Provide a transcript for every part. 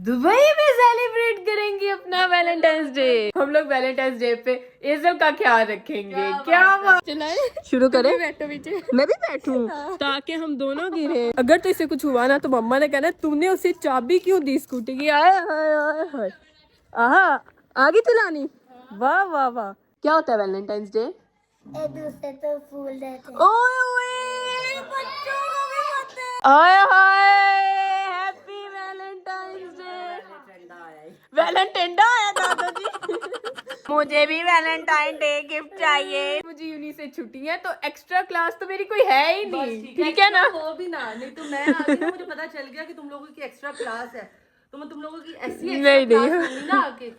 Dubai में celebrate करेंगे अपना वैलेंटाइंस डे। हम लोग वैलेंटाइंस डे पे ये सब का ख्याल रखेंगे। क्या बात। चलाए शुरू करें। बैठो पीछे, मैं भी बैठूं ताकि हम दोनों गिरे। अगर तो इसे कुछ हुआ ना तो मम्मा ने कहना तूने उसे चाबी क्यों दी स्कूटी की। आए आहा आगे चलानी। वाह वाह वाह। क्या होता है वैलेंटाइंस डे? एक दूसरे को फूल देते हैं। ओए ओए बच्चों को भी पता है। Hi hi happy Valentine's day. Valentine आया दादाजी। मुझे भी वैलेंटाइन डे गिफ्ट चाहिए। मुझे यूनी से छुट्टी है तो एक्स्ट्रा क्लास तो मेरी कोई है ही नहीं। ठीक है ना? वो भी ना, नहीं तो मैं आ गई ना, मुझे पता चल गया कि तुम लोगों की एक्स्ट्रा क्लास है, तो मैं तुम लोगों की ऐसी नहीं, एक्स्ट्रा नहीं। क्लास लूंगी ना आके।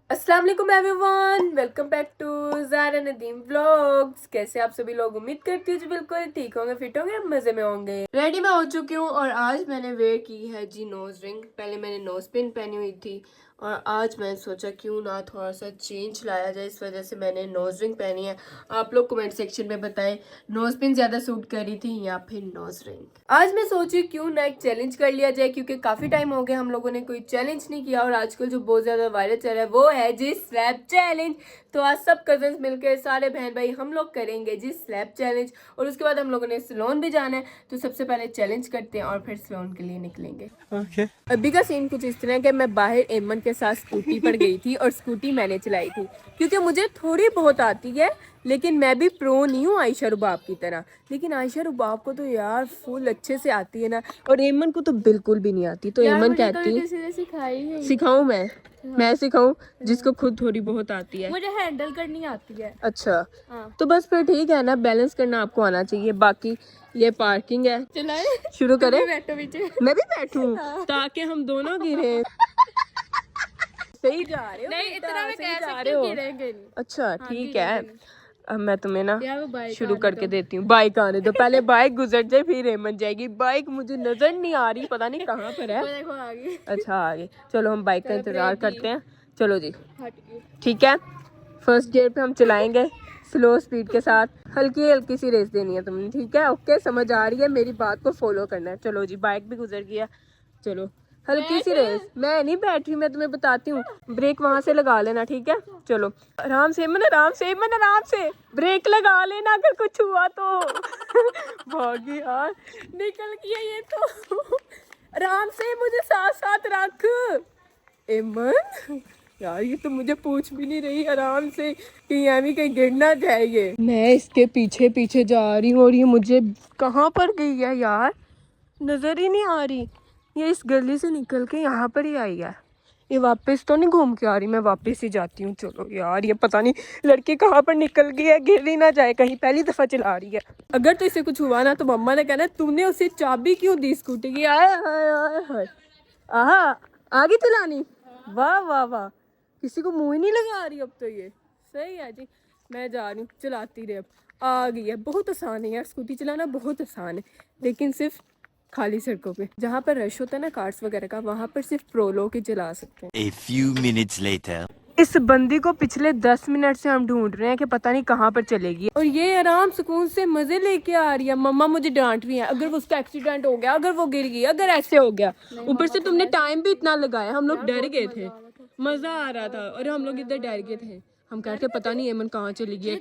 अस्सलाम वालेकुम everyone, welcome back to Zara Nadeem vlogs. कैसे आप सभी लोग? उम्मीद करती हूँ जी बिल्कुल ठीक होंगे, फिट होंगे, मजे में होंगे। रेडी मैं हो चुकी हूँ और आज मैंने वेयर की है जी नोज रिंग। पहले मैंने नोज पिन पहनी हुई थी और आज मैंने सोचा क्यों ना थोड़ा सा चेंज लाया जाए, इस वजह से मैंने नोज रिंग पहनी है। आप लोग कमेंट सेक्शन में बताएं नोज पिन ज्यादा सूट कर रही थी या फिर नोज रिंग। आज मैं सोची क्यों ना एक चैलेंज कर लिया जाए, क्योंकि काफी टाइम हो गया हम लोगों ने कोई चैलेंज नहीं किया और आजकल जो बहुत ज्यादा वायरल चल रहा है वो है जी स्लैप चैलेंज। तो आज सब कजन्स मिलकर सारे बहन भाई हम लोग करेंगे जी स्लैप चैलेंज और उसके बाद हम लोगों ने सैलून भी जाना है। तो सबसे पहले चैलेंज करते हैं और फिर सैलून के लिए निकलेंगे। Okay. अभी का सीन कुछ इस तरह कि मैं बाहर एमन के साथ स्कूटी पर गई थी और स्कूटी मैंने चलाई थी, क्योंकि मुझे थोड़ी बहुत आती है लेकिन मैं भी प्रो नहीं हूँ आयशा रुबाब की तरह। लेकिन आयशा रुबाब को तो यार फुल अच्छे से आती है ना, और एमन को तो बिल्कुल भी नहीं आती। तो एमन कहती सिखाई सिखाऊं मैं सिखाऊं जिसको खुद थोड़ी बहुत आती है। मुझे हैंडल करनी आती है। अच्छा तो बस फिर ठीक है ना, बैलेंस करना आपको आना चाहिए। बाकी ये पार्किंग है, चलाए शुरू करें। बैठो पीछे, मैं भी बैठूं ताकि हम दोनों गिरे। सही जा रहे हो? नहीं इतना मैं कह सकती हूं गिरेंगे नहीं। अच्छा ठीक है, अब मैं तुम्हें ना शुरू करके देती हूँ। बाइक आने दो, पहले बाइक गुजर जाए फिर रेमन जाएगी। बाइक मुझे नजर नहीं आ रही, पता नहीं कहाँ पर है। देखो आ गई। अच्छा आ गई, चलो हम बाइक का इंतजार करते हैं। चलो जी ठीक है, फर्स्ट गियर पे हम चलाएंगे स्लो स्पीड के साथ। हल्की हल्की सी रेस देनी है तुमने, ठीक है? ओके समझ आ रही है, मेरी बात को फॉलो करना है। चलो जी बाइक भी गुजर गया, चलो हल्की सी रेस। मैं नहीं बैठ रही, मैं तुम्हें बताती हूँ। ब्रेक वहां से लगा लेना, ठीक है? चलो आराम से मन, आराम से मन, आराम से ब्रेक लगा लेना अगर कुछ हुआ तो। भागी यार, निकल गया ये तो। आराम से मुझे साथ साथ रख एमन। यार ये तो मुझे पूछ भी नहीं रही आराम से कि यामी कहीं गिर ना जाएगी। मैं इसके पीछे पीछे जा रही हूँ और ये मुझे कहाँ पर गई है यार, नजर ही नहीं आ रही। ये इस गली से निकल के यहाँ पर ही आई है। ये वापस तो नहीं घूम के आ रही, मैं वापस ही जाती हूँ। चलो यार ये पता नहीं लड़की कहाँ पर निकल गई है, गिर ही ना जाए कहीं, पहली दफा चला रही है। अगर तो इसे कुछ हुआ ना तो मम्मा ने कहना तूने उसे चाबी क्यों दी स्कूटी की। आहा आगे चलानी। वाह वाह वाह, किसी को मुंह ही नहीं लगा रही अब तो। ये सही है जी, मैं जा रही हूँ, चलाती रहे। अब आ गई है, बहुत आसान है यार स्कूटी चलाना, बहुत आसान है। लेकिन सिर्फ खाली सड़कों पे जहाँ पर रश होता है ना कार्स वगैरह का, वहाँ पर सिर्फ प्रो लोग ही चला सकते हैं। A few minutes later. इस बंदी को पिछले 10 मिनट से हम ढूंढ रहे हैं कि पता नहीं कहाँ पर चलेगी, और ये आराम सुकून से मजे लेके आ रही है। मम्मा मुझे डांट रही है, अगर उसका एक्सीडेंट हो गया, अगर वो गिर गई, अगर ऐसे हो गया। ऊपर से तुमने टाइम भी इतना लगाया, हम लोग डर गए थे, मजा आ रहा था और हम लोग इधर डर गए थे। हम कहते पता नहीं एमन कहाँ चली गई,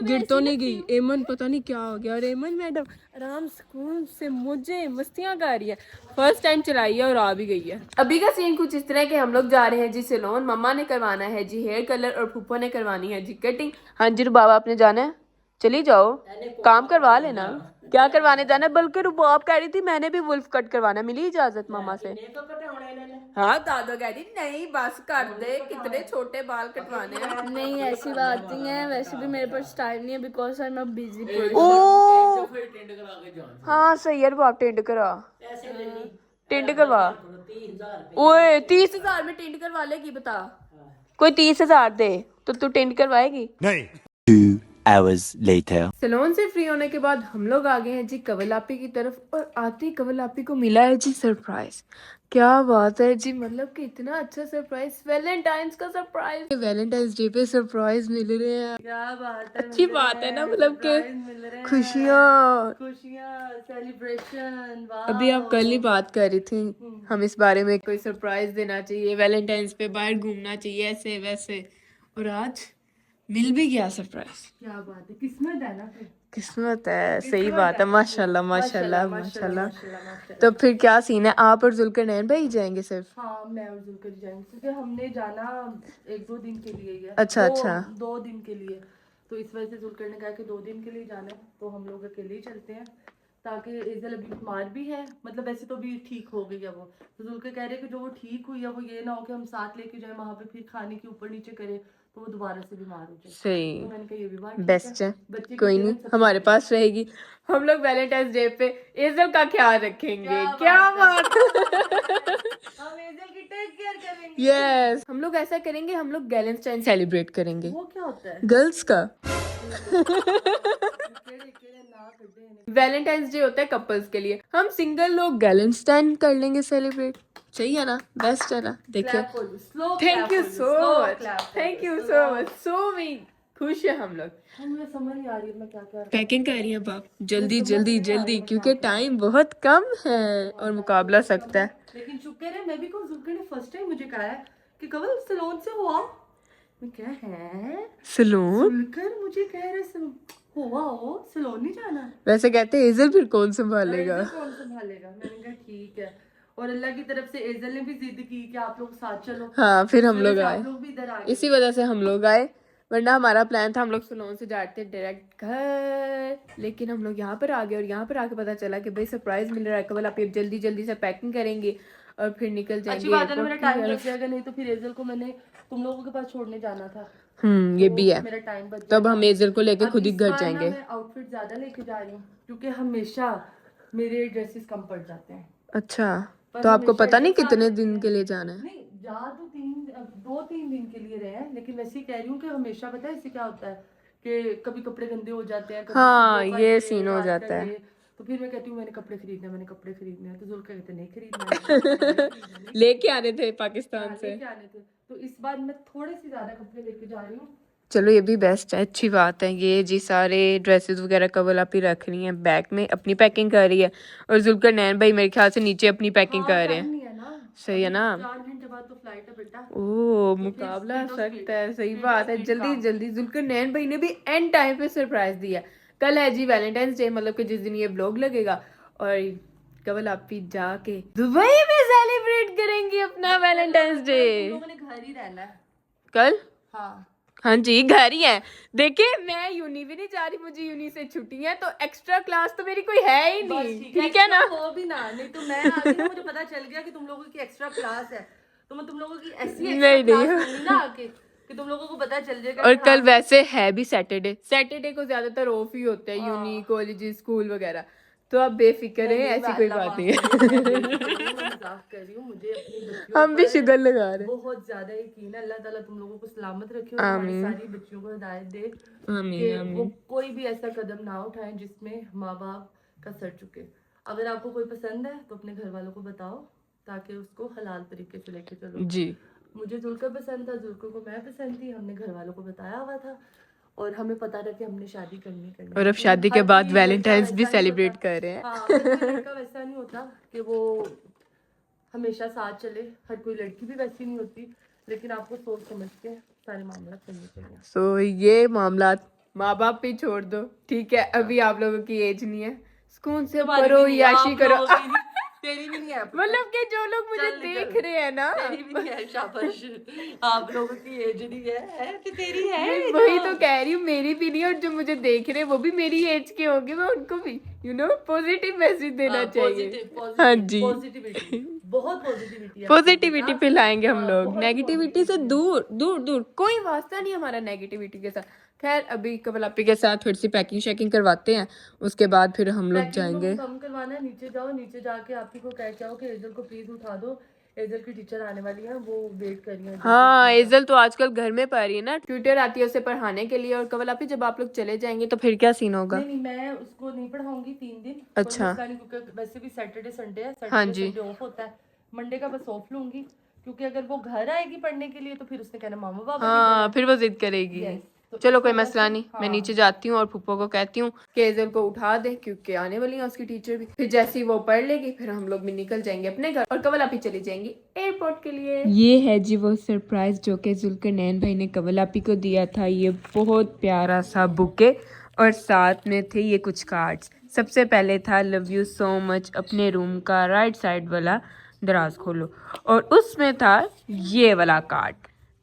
गिर तो नहीं गई एमन, पता नहीं क्या हो गया। और एमन मैडम आराम सुकून से मुझे मस्तियाँ कर रही है, फर्स्ट टाइम चलाई है और आ भी गई है। अभी का सीन कुछ इस तरह के, हम लोग जा रहे हैं जी सैलून। मम्मा ने करवाना है जी हेयर कलर और फूफो ने करवानी है जी कटिंग। हाँ जी रुबाब आपने जाना है, चली जाओ काम करवा लेना। क्या करवाने जाना है? बल्कि रुबाब कह रही थी मैंने भी वुल्फ कट करवाना, मिली इजाजत मामा से? हाँ दादा कह रही नहीं बस कर दे, कितने छोटे बाल कटवाने हैं। नहीं ऐसी बात नहीं है, वैसे भी मेरे पास टाइम नहीं है बिकॉज आई एम बिजी ओ हाँ सही है रुबाब, टेंड करा, टेंड करवा। ओए 30,000 में टेंड करवा लेगी बता? कोई 30,000 दे तो तू टेंड करवाएगी? नहीं। 2 hours later. सैलून से फ्री होने के बाद हम लोग आ गए हैं जी कवलापी की तरफ और आते ही कवलापी को मिला है जी सरप्राइज। क्या बात है जी, मतलब कि इतना अच्छा सरप्राइज, वैलेंटाइंस का सरप्राइज, वैलेंटाइंस डे पे सरप्राइज मिल रहे हैं। क्या बात है, अच्छी मिल बात रहे है ना, हैं, मतलब कि surprise मिल रहे हैं, खुशियाँ। खुशियाँ, सेलिब्रेशन। अभी आप कल ही बात कर रही थी हम इस बारे में, कोई सरप्राइज देना चाहिए, वैलेंटाइंस पे बाहर घूमना चाहिए, ऐसे वैसे, और आज मिल भी गया सरप्राइज। क्या बात है, किस्मत है ना फिर। किस्मत है, सही बात है, माशाल्लाह माशाल्लाह माशाल्लाह माशाल्लाह। माशाल्लाह। तो फिर क्या सीन है, आप और जुल्करनैन भाई जाएंगे सिर्फ? हाँ, मैं और जुलकर जाएंगे क्योंकि हमने जाना 1-2 दिन के लिए ही है। अच्छा, अच्छा। 2 दिन के लिए, तो इस वजह से जुलकर ने कहा कि 2 दिन के लिए जाना है, तो हम लोग अकेले ही चलते हैं, ताकि एजल अभी बीमार भी है, मतलब वैसे तो अभी ठीक हो गई है वो, तो जुलकर कह रहे हैं कि जो वो ठीक हुई है वो ये ना हो कि हम साथ लेके जाए वहां पे फिर खाने के ऊपर नीचे करे तो वो दोबारा से बीमार हो जाए। सही, तो मैंने कहा ये भी बात ठीक बेस्ट है। बच्चे की कोई नहीं, सेहत सबसे हमारे बड़ी पास रहेगी, हम लोग वैलेंटाइंस डे पे एजल का ख्याल रखेंगे। क्या बात हम एजल की टेक केयर करेंगे। यस, हम लोग ऐसा करेंगे, हम लोग वैलेंटाइन सेलिब्रेट करेंगे। वो क्या होता है? गर्ल्स का केड़े ना कड्डे ने। वैलेंटाइंस डे होता है कपल्स के लिए, हम सिंगल लोग वैलेंटाइन कर लेंगे सेलिब्रेट। सही है ना, बेस्ट है ना। देखिए, Clap for you, slow thank clap you for you, so slow मच, clap for thank you, you slow। So मच, सो मी खुश है हम लोग। मुझे समझ नहीं आ रही है मैं क्या कर रही हूँ। पैकिंग कर रही है बाप, जल्दी समझ जल्दी नहीं आ रही जल्दी, है क्योंकि क्या टाइम बहुत कम है और मुकाबला सख्त है। लेकिन शुक्र है, मैं भी कहूँ जुल्कर ने फर्स्ट टाइम मुझे कहा है कि कवल सलोन से हुआ। मैं क्या है, सलून? जुल्कर मुझे कह रहे हुआ हो सलोन नहीं जाना। वैसे कहते हैं एजल फिर कौन संभालेगा। एजल कौन संभालेगा? मैंने कहा ठीक है, और अल्लाह की तरफ से एजल ने भी जिद की कि आप लोग साथ चलो। हाँ, फिर हम इस वजह लोग से आए, आप लोग भी इधर आ गए। इसी वजह से हम लोग आए, वरना हमारा प्लान था हम लोग सलोन से जाते डायरेक्ट घर, लेकिन हम लोग यहाँ पर आ गए और यहाँ पर आके पता चला कि भाई सरप्राइज मिल रहा है कवल, आप जल्दी जल्दी से पैकिंग करेंगे और फिर निकल जाएंगे। अच्छी बात है ना, मेरा airport की टाइम तरफ। बच जाएगा, नहीं तो फिर एजल को मैंने तुम लोगों के पास छोड़ने जाना था। ये तो भी है, मेरा टाइम बच तब जाएगा। हम एजल को लेके अब खुद ही इस घर बार ना जाएंगे। मैं आउटफिट ज्यादा लेके जा रही हूँ क्योंकि हमेशा मेरे ड्रेसेस कम पड़ जाते हैं। अच्छा, पर तो आपको हमेशा पता नहीं एक साथ कितने होते दिन हैं। के लिए जाना है? नहीं, जा तो 2-3 दिन के लिए रहे हैं, लेकिन वैसे ही कह रही हूँ कि हमेशा पता है इससे क्या होता है कि कभी कपड़े गंदे हो जाते हैं, कभी हाँ, सुबह का ये ये, सीन हो रात का जाता है। ये। तो फिर मैं कहती हूँ मैंने कपड़े खरीदने हैं, तो जुल्का कहते नहीं खरीदना लेके आने थे पाकिस्तान से। लेके आने थे। तो इस बार मैं थोड़े से ज्यादा कपड़े लेके जा रही हूँ। चलो ये भी बेस्ट है, अच्छी बात है। ये जी सारे ड्रेसेस वगैरह कवल आप ही रख रही हैं बैग में, अपनी पैकिंग कर रही है, और जुल्करनैन भाई मेरे ख्याल से नीचे अपनी पैकिंग कर रहे हैं। नहीं है ना, सही है ना? 4 घंटे बाद तो फ्लाइट है बेटा। ओ, फिर मुकाबला speed of सख्त speed, है, सही speed बात of है। speed जल्दी काम। जल्दी जुल्करनैन भाई ने भी एंड टाइम पे सरप्राइज दिया। कल है जी वैलेंटाइंस डे, मतलब कि जिस दिन ये व्लॉग लगेगा, और कवल आप भी जाके दुबई में सेलिब्रेट करेंगे अपना वैलेंटाइंस डे। तुम लोगों ने घर ही रहना है कल? हाँ। हाँ जी, घर ही है। देखिए, मैं यूनी भी नहीं जा रही, मुझे यूनी से छुट्टी है, तो एक्स्ट्रा क्लास तो मेरी कोई है ही नहीं। ठीक है ना? वो भी ना, नहीं तो मैं आ गई ना, मुझे पता चल गया कि तुम लोगों की एक्स्ट्रा क्लास है, तो मैं तुम लोगों की ऐसी एक्स्ट्रा नहीं, क्लास नहीं। लूंगी ना आके कि तुम लोगों को पता चल जाएगा। और कि कल हाँ, वैसे है भी सैटरडे, सैटरडे को ज्यादातर ऑफ ही होता है, यूनी कॉलेज स्कूल वगैरह, तो आप बेफिक्र नहीं, हैं, नहीं, ऐसी मैं कोई अल्लाह बात माफ नहीं करे, मैं है। बेफिक्र हूँ, मैं मजाक कर रही हूँ। मुझे अपनी बच्चियों हम भी पर शुगर लगा रहे हैं। बहुत ज्यादा यकीन है। अल्लाह ताला तुम लोगों को सलामत रखे और हमारी आमीन सारी बच्चियों को हिदायत दे कि आमीन वो आमीन। कोई भी ऐसा कदम ना उठाएं जिसमें माँ बाप का सर चुके। अगर आपको कोई पसंद है तो अपने घर वालों को बताओ ताकि उसको हलाल तरीके से लेके चलो। जी, मुझे जुल्कर पसंद था, जुल्कर को मैं पसंद थी, हमने घर वालों को बताया हुआ था और हमें पता था कि हमने शादी करनी करनी। और अब लेकिन शादी के हर बाद कोई लड़का वैलेंटाइंस भी वैसा नहीं सेलिब्रेट होता। कर रहे हैं। हाँ, हर कोई लड़का वैसा नहीं होता कि वो हमेशा साथ चले, हर कोई लड़की भी वैसी नहीं होती, लेकिन आपको सोच समझ के सारे मामला करने चाहिए। सो ये मामला माँ बाप पे छोड़ दो, ठीक है? अभी आप लोगों की एज नहीं है, सुकून से करो, याशी करो। तेरी भी नहीं है, मतलब कि जो लोग मुझे देख रहे हैं ना, तेरी भी नहीं है, शाबाश। आप लोगों की एज नहीं है कि तेरी है। मैं वही तो कह रही हूँ, मेरी भी नहीं, और जो मुझे देख रहे हैं वो भी मेरी एज के होंगे, मैं उनको भी पॉजिटिव मैसेज देना चाहिए। हाँ जी, पॉजिटिविटी, बहुत पॉजिटिविटी है। पॉजिटिविटी फैलाएंगे हम लोग, नेगेटिविटी से दूर दूर दूर, कोई वास्ता नहीं हमारा नेगेटिविटी के साथ। खैर, अभी कवल आपी के साथ थोड़ी सी पैकिंग शैकिंग करवाते हैं, उसके बाद फिर हम लोग जाएंगे। कम करवाना है, नीचे जाओ, नीचे जाके आप ही को कह के आओ कि एजल को प्लीज उठा दो, एजल की टीचर आने वाली है, वो वेट कर रही है। हाँ, एजल तो आजकल घर में पढ़ रही है ना, ट्यूटर आती है उसे पढ़ाने के लिए। और कवल आप जब आप लोग चले जाएंगे तो फिर क्या सीन होगा? नहीं, मैं उसको नहीं पढ़ाऊंगी 3 दिन। अच्छा। कोई मसला नहीं, क्योंकि वैसे भी सैटरडे संडे है, हाँ सैटरडे जी। संडे ऑफ होता है। मंडे का बस ऑफ लूंगी, क्योंकि अगर वो घर आएगी पढ़ने के लिए तो फिर उसने कहना मामा पापा हाँ, फिर वो जिद करेगी। Yes, तो चलो इस कोई वजह मसला से- नहीं, मैं हाँ। नीचे जाती हूँ और फूफो को कहती हूँ कि एजल को उठा दे, क्योंकि आने वाली है उसकी टीचर भी। फिर जैसे ही वो पढ़ लेगी फिर हम लोग भी निकल जाएंगे अपने घर और कवल आपी चली जाएंगी एयरपोर्ट के लिए। ये है जी वो सरप्राइज जो कि जुल्करनैन भाई ने कवल आपी को दिया था। ये बहुत प्यारा सा बुके और साथ में थे ये कुछ कार्ड्स। सबसे पहले था लव यू सो मच, अपने रूम का राइट साइड वाला दराज खोलो, और उसमें था ये वाला card,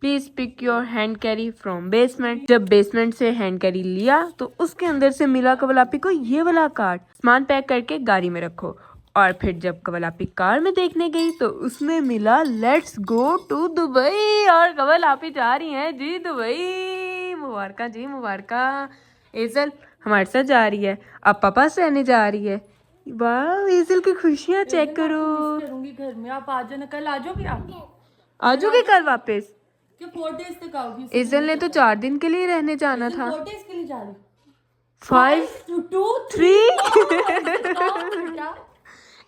please pick your hand carry from basement. जब बेसमेंट से हैंड कैरी लिया तो उसके अंदर से मिला कवलापी को ये वाला कार्ड, सामान पैक करके गाड़ी में रखो। और फिर जब कवलापी कार में देखने गई तो उसमें मिला लेट्स गो टू दुबई, और कवलापी जा रही हैं जी दुबई। मुबारका जी मुबारका। एजल हमारे साथ जा रही है, अब पापा से रहने जा रही है। वाह, एजल की खुशियाँ चेक करो। करूंगी घर में, आप आ जाना, कल आ जाओगे आप? आ जाओगे कल वापस? कि 4 डेज तक आओगी? एजल ने तो 4 दिन के लिए रहने जाना था। 4 डेज के लिए जा रही? 5 2 3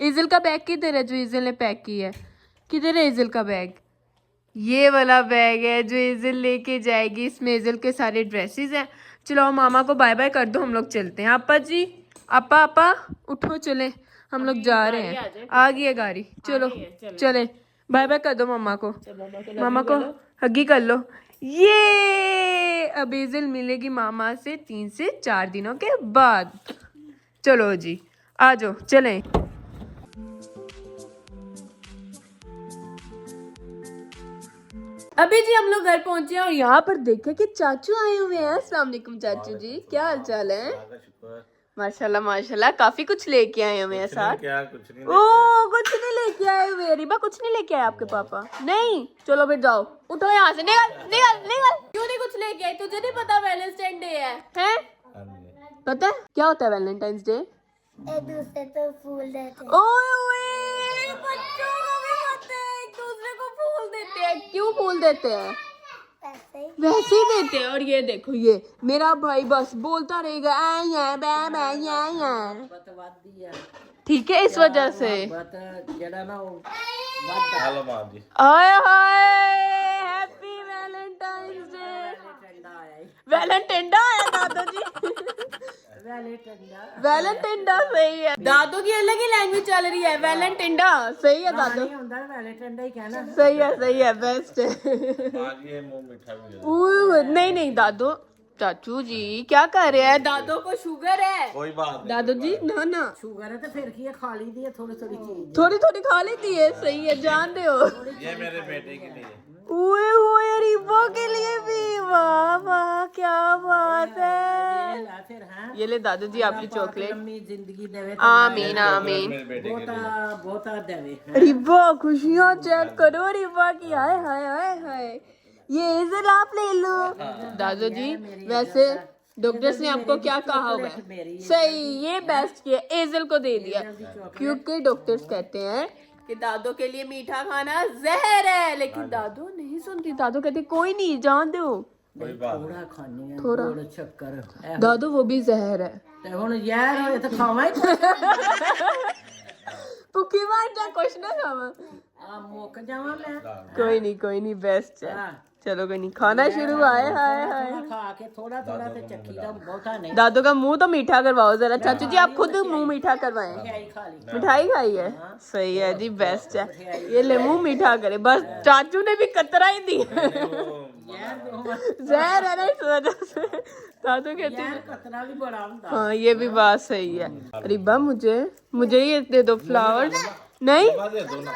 एजल का बैग किधर है जो एजल ने पैक किया है? किधर है एजल का बैग? ये वाला बैग है जो एजल लेके जाएगी। इसमें एजल के सारे ड्रेसेस हैं। चलो मामा को बाय बाय कर दो, हम लोग चलते हैं। आपा जी, आपा आपा उठो, चले, हम लोग जा रहे हैं। आ गई है गाड़ी, चलो चले, बाय बाय कर दो मामा को। मामा को हगी कर लो। ये अब एजल मिलेगी मामा से 3 से 4 दिनों के बाद। चलो जी, आ जाओ, चलें। अभी जी हम लोग घर पहुंचे हैं और यहाँ पर देखे कि चाचू आए हुए हैं। अस्सलाम वालेकुम चाचू जी, क्या हाल चाल है? माशाल्लाह माशाल्लाह, काफी कुछ लेके आए हुए हैं साथ। कुछ नहीं ओ कुछ नहीं लेके आए हुए। रिबा कुछ नहीं लेके आए आपके पापा? नहीं, चलो फिर जाओ, उठो यहाँ से, निकल निकल निकल। क्यों नहीं कुछ लेके आई? तुझे नहीं पता वैलेंटाइन डे है? हैं? पता है क्या होता है वैलेंटाइंस डे? एक दूसरे को फूल देते हैं। ओए ओए, बच्चों को भी पता है, एक दूसरे को फूल देते हैं। क्यों फूल देते हैं? ऐसे ही वैसे ही देते हैं। और ये देखो, ये मेरा भाई बस बोलता रहेगा ठीक है, इस वजह से। हाय hi, happy Valentine's day. Valentine आया दादू जी। वैलेंटाइन सही है। दादू की अलग ही लैंग्वेज चल रही है। वैलेंटाइन सही है दादू। सही है, बेस्ट है। नहीं नहीं दादू, चाचू जी क्या कर रहे हैं? दादू को शुगर है। कोई बात नहीं। दादू जी ना ना, शुगर है तो फिर की खा ली दी है, थोड़ी थोड़ी चीज। थोड़ी थोड़ी खा लेती है, सही है, जान दे हो। ये मेरे बेटे के लिए। ओए ओए, रिबा के लिए भी, वाह वाह, क्या बात है। फिर हाँ, ये ले दादू जी आपकी चॉकलेट। लंबी जिंदगी देवे, आमीन आमीन। मेरे बेटे के लिए। बहुता देवे। रिबा खुशियाँ चेक करो रिबा की, हाय हाय हाय हाय। ये एजल आप ले लो। दादू जी वैसे डॉक्टर्स ने आपको क्या कहा होगा? सही, ये बेस्ट किया, एजल को दे दिया, क्योंकि डॉक्टर्स कहते हैं कि दादू के लिए मीठा खाना जहर है। लेकिन दादू नहीं सुनती, दादू कहती कोई नहीं, जान दो, कोई बात नहीं। थोड़ा खानी है, थोड़ा। गुड़ शक्कर। दादू वो भी जहर है। ते हुन यार होए तो खावा ही भुखी मार जा, कुछ ना खावा। आ मुक जावा मैं। कोई नहीं बेस्ट है। हाँ। चलो कोई नहीं, खाना शुरू। हाय हाय हाय। खा के थोड़ा थोड़ा ते चक्की दा, बहुता नहीं। दादू का मुंह तो मीठा करवाओ जरा। चाचू जी आप खुद मुंह मीठा करवाएं। मिठाई खा ली। मिठाई खाई है, सही है जी, बेस्ट है। ये ले मुंह मीठा करे, बस चाचू ने भी कतरा ही दी। जहर है ना, इस वजह से दादू कहते हैं। कतरा भी बड़ा ਹੁੰਦਾ। हाँ ये भी बात सही है। रिबा मुझे ये दे दो फ्लावर्स। नहीं दे दो ना।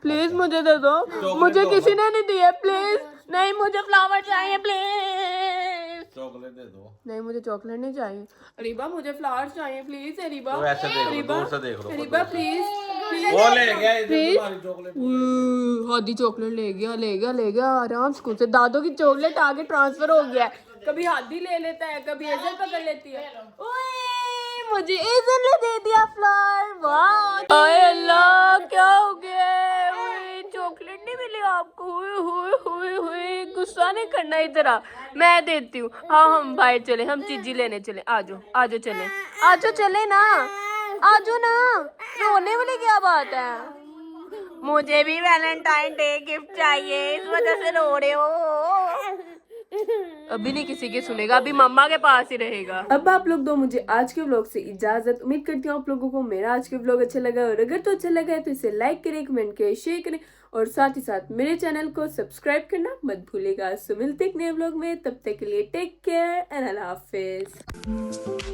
प्लीज मुझे दे दो, मुझे किसी ने नहीं दिए, प्लीज नहीं, मुझे फ्लावर चाहिए प्लीज। चॉकलेट दे दो। नहीं मुझे चॉकलेट नहीं चाहिए। रिबा मुझे फ्लावर्स चाहिए प्लीज। रिबा तो ऐसे देख लो, दूर से देख लो। Riba please please. वो ले गया इधर प्लीज। तुम्हारी चॉकलेट। हादी चॉकलेट ले गया आराम स्कूल से। दादू की चॉकलेट आगे ट्रांसफर हो गया है। कभी हादी ले लेता है, कभी एजल पकड़ लेती है। ओए मुझे एजल ने दे दिया फ्लावर। वाह, हाय अल्लाह, क्या हो गया? करना इधर आ, मैं देती हूँ। हाँ हम बाहर चले, हम चीजी लेने चले, आजो आजो चले, आजो चले ना, आजो ना, रोने वाली क्या बात है। मुझे भी वैलेंटाइन डे गिफ्ट चाहिए, इस वजह से रो रहे हो। अभी नहीं किसी की सुनेगा, अभी मम्मा के पास ही रहेगा। अब आप लोग दो मुझे आज के व्लॉग से इजाजत। उम्मीद करती हूँ आप लोगों को मेरा आज के व्लॉग अच्छा लगा, और अगर तो अच्छा लगा है तो इसे लाइक करें, कमेंट करें, शेयर करें, और साथ ही साथ मेरे चैनल को सब्सक्राइब करना मत भूलिएगा। सो मिलते एक नए व्लॉग में, तब तक के लिए टेक केयर एंड अल्लाह हाफिज।